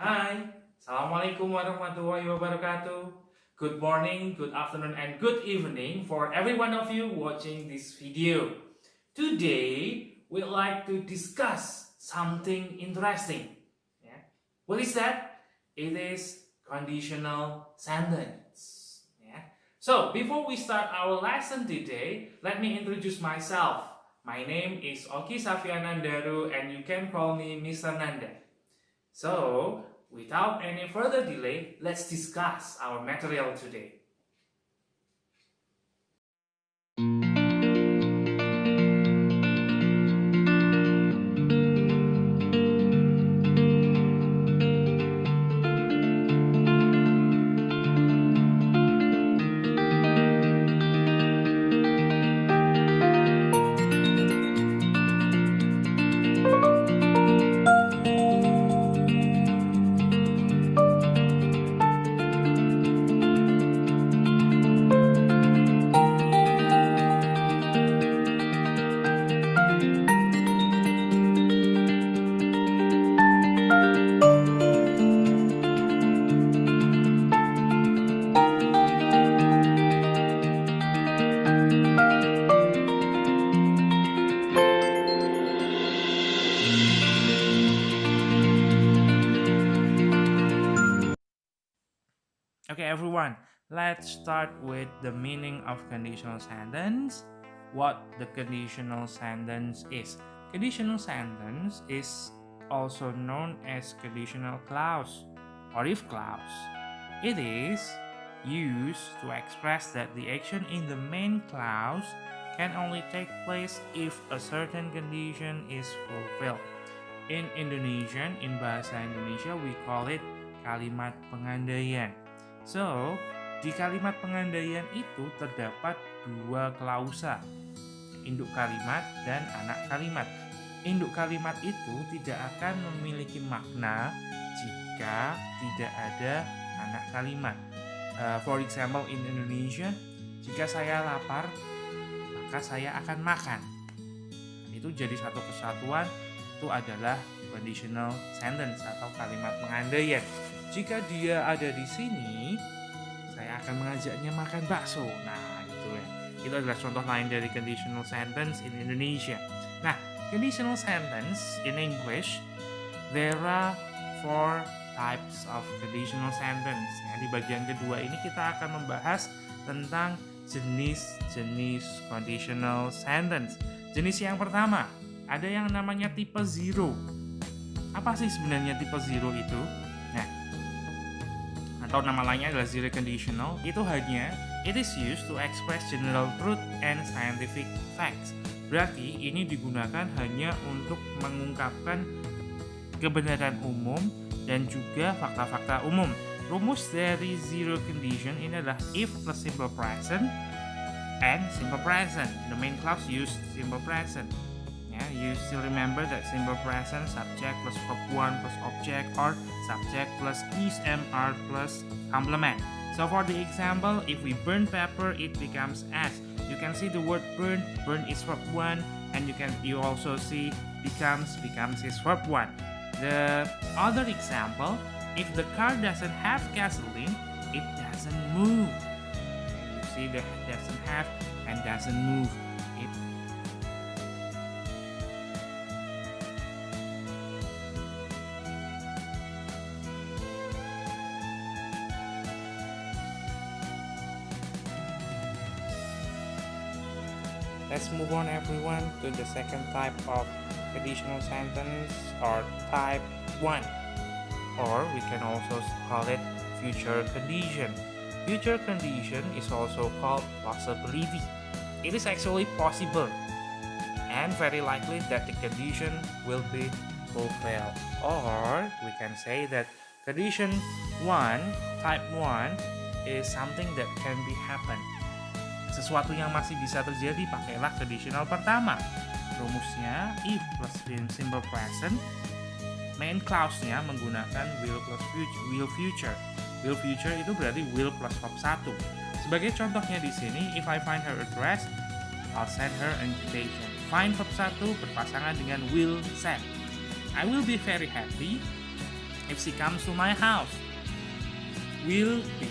Hai, Assalamualaikum warahmatullahi wabarakatuh. Good morning, good afternoon, and good evening for every one of you watching this video. Today, we'd like to discuss something interesting. Yeah. What is that? It is conditional sentence. Yeah. So, before we start our lesson today, let me introduce myself. My name is Oki Safianandaru and you can call me Mr. Nanda. So, without any further delay, let's discuss our material today. Okay, everyone, let's start with the meaning of conditional sentence. What the conditional sentence is. Conditional sentence is also known as conditional clause or if clause. It is used to express that the action in the main clause can only take place if a certain condition is fulfilled. In Indonesian, in bahasa Indonesia, we call it kalimat pengandaian. So, di kalimat pengandaian itu terdapat dua klausa, induk kalimat dan anak kalimat. Induk kalimat itu tidak akan memiliki makna jika tidak ada anak kalimat. For example, in Indonesia, jika saya lapar, maka saya akan makan. Itu jadi satu kesatuan, itu adalah conditional sentence atau kalimat pengandaian. Jika dia ada di sini, saya akan mengajaknya makan bakso. Nah, itu ya. Itu adalah contoh lain dari conditional sentence in Indonesia. Nah, conditional sentence in English, there are 4 types of conditional sentence. Ya, di bagian kedua ini kita akan membahas tentang jenis-jenis conditional sentence. Jenis yang pertama, ada yang namanya tipe zero. Apa sih sebenarnya tipe zero itu? Atau nama lainnya adalah zero conditional, itu hanya it is used to express general truth and scientific facts. Berarti ini digunakan hanya untuk mengungkapkan kebenaran umum dan juga fakta-fakta umum. Rumus dari zero condition ini adalah if plus simple present and simple present. The main clause use simple present. You still remember that simple present subject plus verb 1 plus object or subject plus is mr plus complement. So for the example, if we burn pepper, it becomes as. You can see the word burn is verb 1, and you also see becomes is verb 1. The other example, if the car doesn't have gasoline, it doesn't move. You see the doesn't have and doesn't move. Let's move on, everyone, to the second type of conditional sentence, or type 1, or we can also call it future condition. Future condition is also called possibility. It is actually possible and very likely that the condition will be fulfilled. Or we can say that condition 1, type 1, is something that can be happen. Sesuatu yang masih bisa terjadi, pakailah conditional pertama. Rumusnya if plus simple present, main clause-nya menggunakan will plus future. Will future itu berarti will plus verb 1. Sebagai contohnya di sini, if I find her address, I'll send her an invitation. Find verb 1 berpasangan dengan will send. I will be very happy If she comes to my house, will be.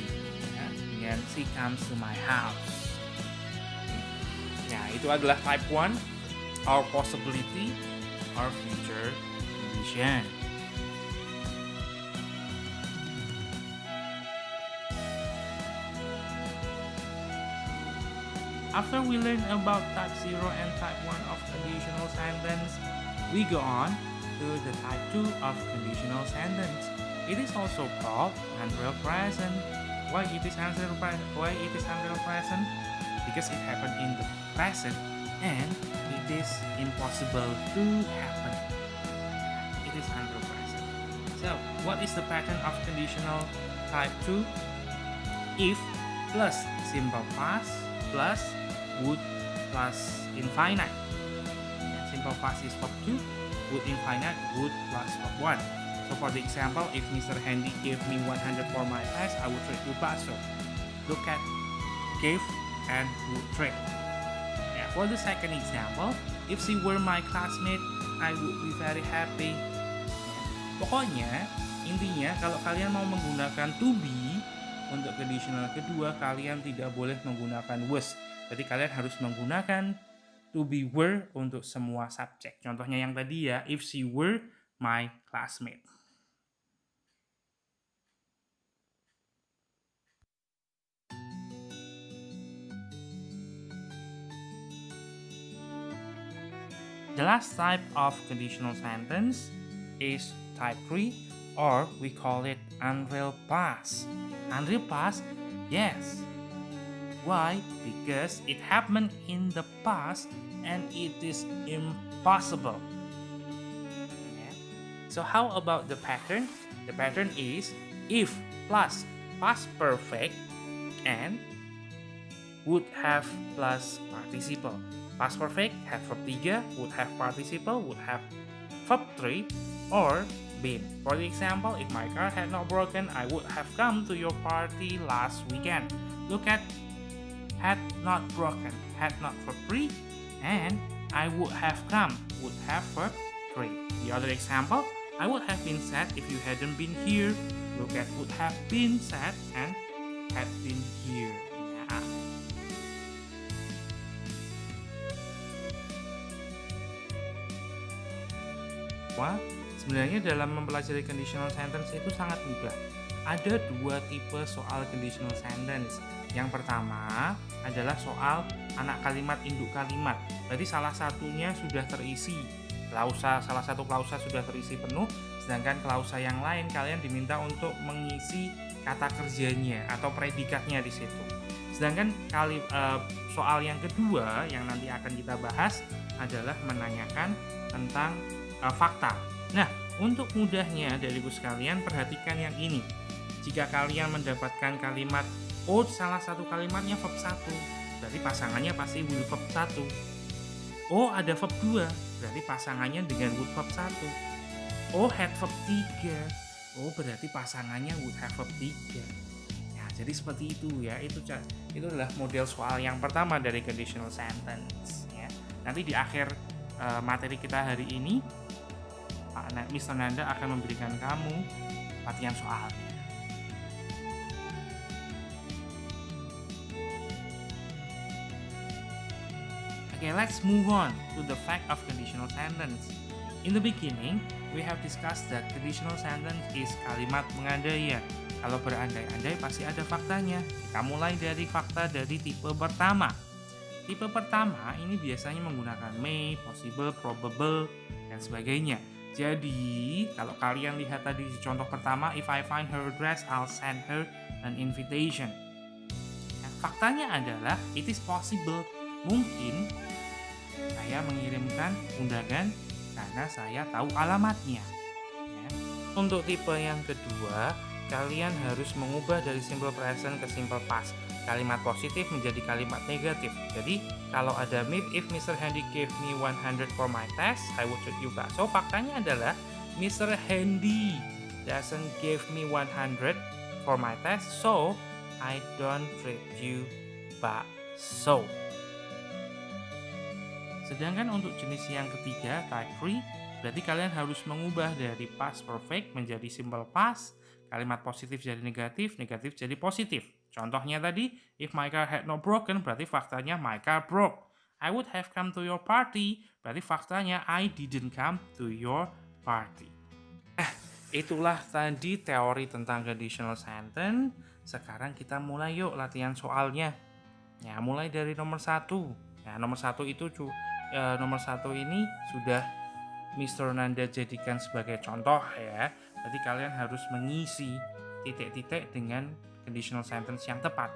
Ya, dengan she comes to my house. Nah, itu adalah type 1, or possibility, or future condition. After we learn about type 0 and type 1 of conditional sentence, we go on to the type 2 of conditional sentence. It is also called unreal present. Why it is unreal present? Because it happened in the present and it is impossible to happen. It is unreal present. So, what is the pattern of conditional type 2? If plus simple past plus would plus infinite. Simple past is verb 2, would infinite, would plus verb 1. So for the example, if Mr. Handy gave me 100 for my test, I would trade you bakso. Look at gave and would trade. Yeah, for the second example, if she were my classmate, I would be very happy. Pokoknya, intinya kalau kalian mau menggunakan to be untuk conditional kedua, kalian tidak boleh menggunakan was. Jadi kalian harus menggunakan to be were untuk semua subjek. Contohnya yang tadi ya, if she were my classmate. The last type of conditional sentence is type 3, or we call it unreal past. Unreal past? Yes. Why? Because it happened in the past and it is impossible. Yeah. So how about the pattern? The pattern is if plus past perfect and would have plus participle. Past perfect have verb 3, would have participle, would have verb 3, or been. For the example, if my car had not broken, I would have come to your party last weekend. Look at had not broken, had not verb 3, and I would have come, would have verb 3. The other example, I would have been sad if you hadn't been here. Look at would have been sad and had been here. Nah. Wah, sebenarnya dalam mempelajari conditional sentence itu sangat mudah. Ada dua tipe soal conditional sentence. Yang pertama adalah soal anak kalimat, induk kalimat. Berarti salah satunya sudah terisi klausa, salah satu klausa sudah terisi penuh, sedangkan klausa yang lain kalian diminta untuk mengisi kata kerjanya atau predikatnya di situ. Sedangkan soal yang kedua yang nanti akan kita bahas adalah menanyakan tentang fakta. Nah, untuk mudahnya dari ibu sekalian, perhatikan yang ini. Jika kalian mendapatkan kalimat salah satu kalimatnya verb 1, berarti pasangannya pasti will verb 1. Ada verb 2, berarti pasangannya dengan would verb 1. Had verb 3, berarti pasangannya would have verb 3. Ya, jadi seperti itu ya. Itu adalah model soal yang pertama dari conditional sentence ya. Nanti di akhir materi kita hari ini, Mr. Nanda akan memberikan kamu latihan soalnya. Okay, let's move on to the fact of conditional sentence. In the beginning, we have discussed that conditional sentence is kalimat mengandai. Kalau berandai-andai pasti ada faktanya. Kita mulai dari fakta dari tipe pertama. Tipe pertama ini biasanya menggunakan may, possible, probable, dan sebagainya. Jadi, kalau kalian lihat tadi di contoh pertama, if I find her address, I'll send her an invitation. Nah, faktanya adalah it is possible. Mungkin saya mengirimkan undangan karena saya tahu alamatnya. Ya. Untuk tipe yang kedua, kalian harus mengubah dari simple present ke simple past. Kalimat positif menjadi kalimat negatif. Jadi, kalau ada if Mr. Handy gave me 100 for my test, I would treat you bakso. Faktanya adalah Mr. Handy doesn't give me 100 for my test, so I don't treat you bakso. Sedangkan untuk jenis yang ketiga, type 3, berarti kalian harus mengubah dari past perfect menjadi simple past, kalimat positif jadi negatif, negatif jadi positif. Contohnya tadi, if my car had not broken, berarti faktanya my car broke. I would have come to your party, berarti faktanya I didn't come to your party. Itulah tadi teori tentang conditional sentence. Sekarang kita mulai yuk latihan soalnya. Ya, mulai dari nomor 1. Ya, nomor 1 itu nomor 1 ini sudah Mr. Nanda jadikan sebagai contoh ya. Berarti kalian harus mengisi titik-titik dengan conditional sentence yang tepat.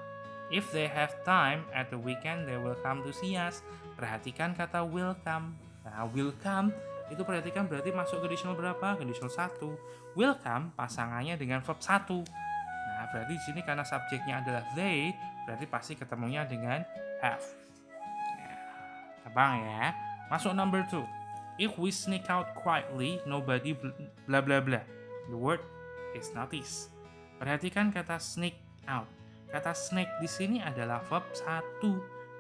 If they have time at the weekend, they will come to see us. Perhatikan kata will come. Nah, will come itu perhatikan berarti masuk conditional berapa? Conditional 1. Will come pasangannya dengan verb 1. Nah, berarti di sini karena subjeknya adalah they, berarti pasti ketemunya dengan have. Gampang ya. Masuk number 2. If we sneak out quietly, nobody bla bla bla. The word is notice. Perhatikan kata sneak out. Kata sneak di sini adalah verb 1.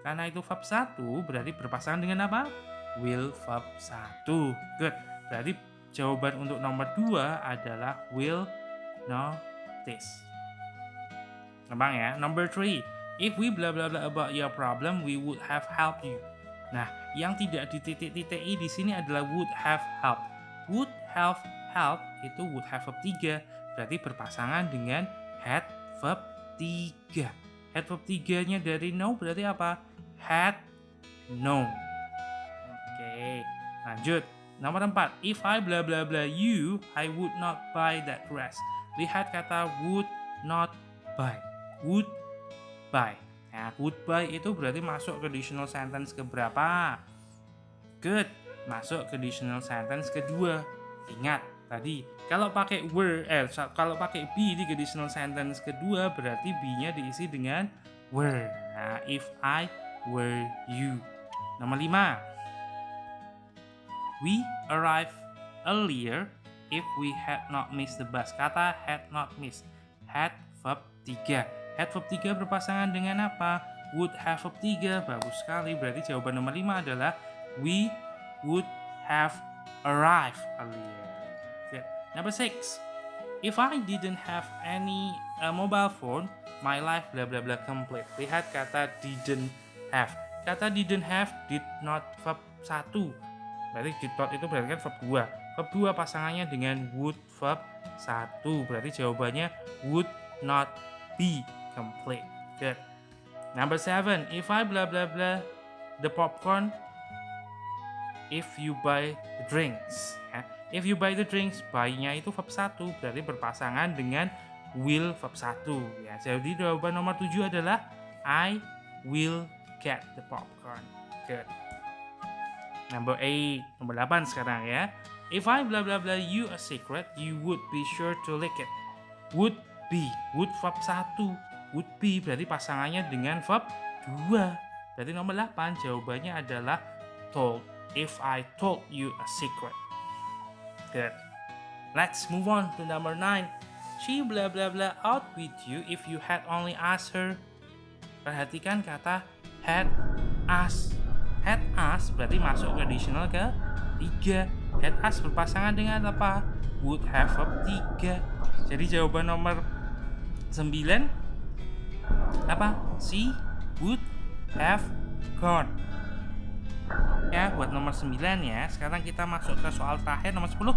Karena itu verb 1 berarti berpasangan dengan apa? Will verb 1. Good. Berarti jawaban untuk nomor 2 adalah will notice. Gampang ya. Number 3. If we bla bla bla about your problem, we would have helped you. Nah, yang tidak di titik-titik di sini adalah would have helped. Would have helped itu would have verb 3. Berarti berpasangan dengan had verb 3. Had verb 3-nya dari know berarti apa? Had known. Oke, lanjut. Nomor 4. If I bla bla bla you, I would not buy that dress. Lihat kata would not buy. Would buy. Nah, would buy itu berarti masuk conditional sentence keberapa? Good. Masuk conditional sentence kedua. Ingat tadi kalau pakai kalau pakai be di conditional sentence kedua berarti be-nya diisi dengan were. Nah, if I were you. Nomor 5. We arrive earlier if we had not missed the bus. Kata had not missed. Had verb 3. Had verb 3 berpasangan dengan apa? Would have verb 3. Bagus sekali. Berarti jawaban nomor 5 adalah we would have arrived earlier. Good. Number 6. If I didn't have any mobile phone, my life bla bla bla complete. Lihat kata didn't have. Kata didn't have, did not verb 1. Berarti did not itu berarti kan verb 2. Verb 2 pasangannya dengan would verb 1. Berarti jawabannya would not be complete. Good. Number 7. If I bla bla bla the popcorn, if you buy the drinks. Ya. If you buy the drinks, buy-nya itu verb 1. Berarti berpasangan dengan will verb 1. Ya, jadi jawaban nomor 7 adalah I will get the popcorn. Good. Number 8. Nomor 8 sekarang ya. If I bla bla bla you a secret, you would be sure to lick it. Would be. Would verb 1. Would be berarti pasangannya dengan verb 2. Berarti nomor 8 jawabannya adalah told. If I told you a secret. Good. Let's move on to number 9. She bla bla bla out with you if you had only asked her. Perhatikan kata had asked. Had asked berarti masuk conditional ke 3. Had asked berpasangan dengan apa? Would have verb 3. Jadi jawaban nomor 9 apa? She would have gone. Ya, buat nomor 9 ya. Sekarang kita masuk ke soal terakhir nomor 10.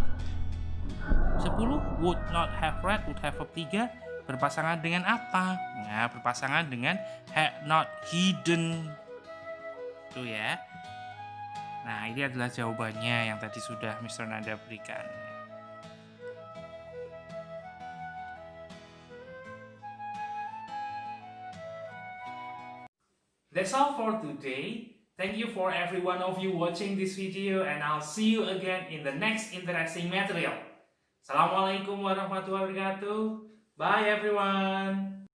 10 would not have read, would have verb 3 berpasangan dengan apa? Nah, berpasangan dengan had not hidden. Itu ya. Nah, ini adalah jawabannya yang tadi sudah Mr. Nanda berikan. That's all for today. Thank you for every one of you watching this video and I'll see you again in the next interesting material. Assalamualaikum warahmatullahi wabarakatuh. Bye everyone.